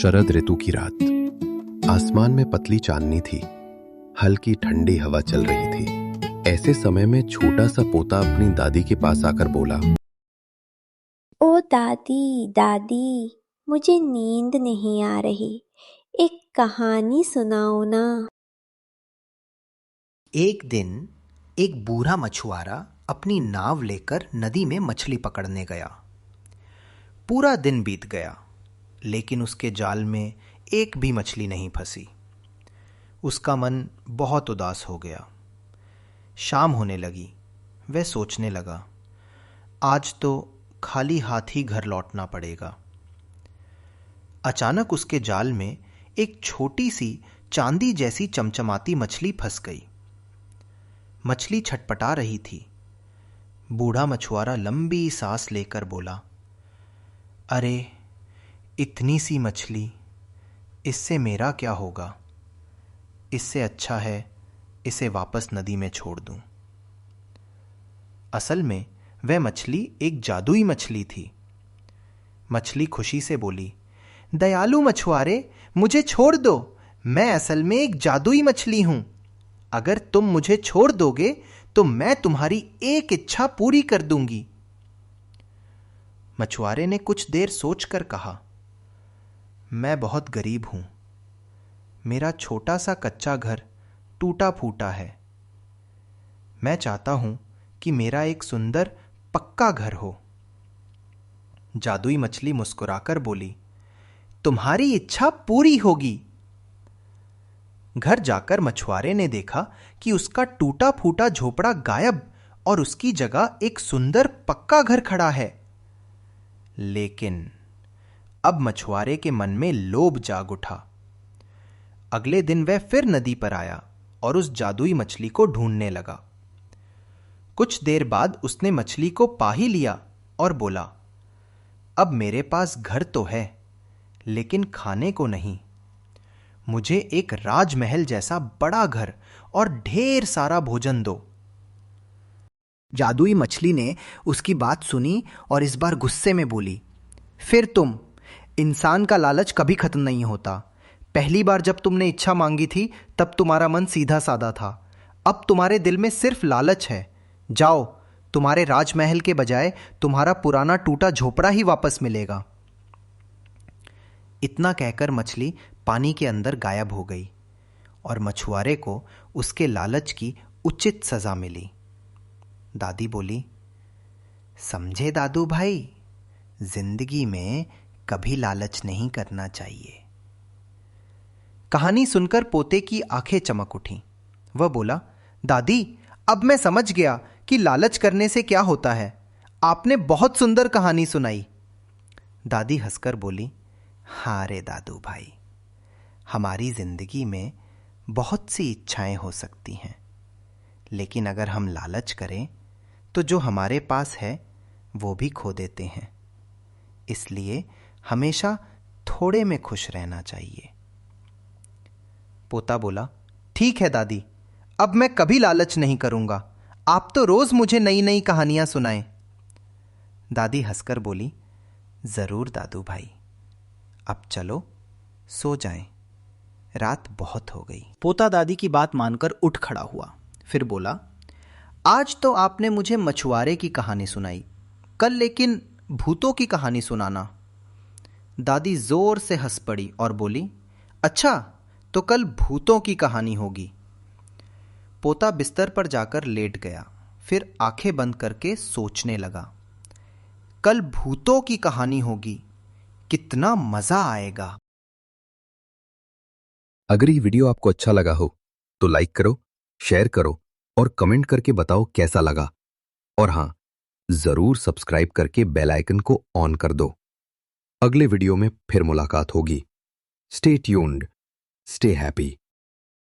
शरद ऋतु की रात। आसमान में पतली चांदनी थी, हल्की ठंडी हवा चल रही थी। ऐसे समय में छोटा सा पोता अपनी दादी के पास आकर बोला, ओ दादी दादी, मुझे नींद नहीं आ रही, एक कहानी सुनाओ ना। एक दिन एक बूढ़ा मछुआरा अपनी नाव लेकर नदी में मछली पकड़ने गया। पूरा दिन बीत गया, लेकिन उसके जाल में एक भी मछली नहीं फंसी। उसका मन बहुत उदास हो गया। शाम होने लगी। वह सोचने लगा, आज तो खाली हाथ ही घर लौटना पड़ेगा। अचानक उसके जाल में एक छोटी सी चांदी जैसी चमचमाती मछली फंस गई। मछली छटपटा रही थी। बूढ़ा मछुआरा लंबी सांस लेकर बोला, अरे इतनी सी मछली, इससे मेरा क्या होगा? इससे अच्छा है इसे वापस नदी में छोड़ दूं। असल में वह मछली एक जादुई मछली थी। मछली खुशी से बोली, दयालु मछुआरे, मुझे छोड़ दो। मैं असल में एक जादुई मछली हूं। अगर तुम मुझे छोड़ दोगे तो मैं तुम्हारी एक इच्छा पूरी कर दूंगी। मछुआरे ने कुछ देर सोचकर कहा, मैं बहुत गरीब हूं। मेरा छोटा सा कच्चा घर टूटा फूटा है। मैं चाहता हूं कि मेरा एक सुंदर पक्का घर हो। जादुई मछली मुस्कुराकर बोली, तुम्हारी इच्छा पूरी होगी। घर जाकर मछुआरे ने देखा कि उसका टूटा फूटा झोपड़ा गायब और उसकी जगह एक सुंदर पक्का घर खड़ा है। लेकिन अब मछुआरे के मन में लोभ जाग उठा। अगले दिन वह फिर नदी पर आया और उस जादुई मछली को ढूंढने लगा। कुछ देर बाद उसने मछली को पा ही लिया और बोला, अब मेरे पास घर तो है, लेकिन खाने को नहीं। मुझे एक राजमहल जैसा बड़ा घर और ढेर सारा भोजन दो। जादुई मछली ने उसकी बात सुनी और इस बार गुस्से में बोली, फिर तुम। इंसान का लालच कभी खत्म नहीं होता। पहली बार जब तुमने इच्छा मांगी थी तब तुम्हारा मन सीधा साधा था। अब तुम्हारे दिल में सिर्फ लालच है। जाओ, तुम्हारे राजमहल के बजाय तुम्हारा पुराना टूटा झोपड़ा ही वापस मिलेगा। इतना कहकर मछली पानी के अंदर गायब हो गई और मछुआरे को उसके लालच की उचित सजा मिली। दादी बोली, समझे दादू भाई, जिंदगी में कभी लालच नहीं करना चाहिए। कहानी सुनकर पोते की आंखें चमक उठीं। वह बोला, दादी, अब मैं समझ गया कि लालच करने से क्या होता है। आपने बहुत सुंदर कहानी सुनाई। दादी हंसकर बोली, हाँ रे दादू भाई, हमारी जिंदगी में बहुत सी इच्छाएं हो सकती हैं, लेकिन अगर हम लालच करें तो जो हमारे पास है वो भी खो देते हैं। इसलिए हमेशा थोड़े में खुश रहना चाहिए। पोता बोला, ठीक है दादी, अब मैं कभी लालच नहीं करूंगा। आप तो रोज मुझे नई नई कहानियां सुनाएं। दादी हंसकर बोली, जरूर दादू भाई, अब चलो सो जाएं, रात बहुत हो गई। पोता दादी की बात मानकर उठ खड़ा हुआ। फिर बोला, आज तो आपने मुझे मछुआरे की कहानी सुनाई, कल लेकिन भूतों की कहानी सुनाना। दादी जोर से हंस पड़ी और बोली, अच्छा, तो कल भूतों की कहानी होगी। पोता बिस्तर पर जाकर लेट गया। फिर आंखें बंद करके सोचने लगा, कल भूतों की कहानी होगी, कितना मजा आएगा। अगर ये वीडियो आपको अच्छा लगा हो तो लाइक करो, शेयर करो और कमेंट करके बताओ कैसा लगा। और हां, जरूर सब्सक्राइब करके बेल आइकन को ऑन कर दो। अगले वीडियो में फिर मुलाकात होगी। Stay tuned, stay happy.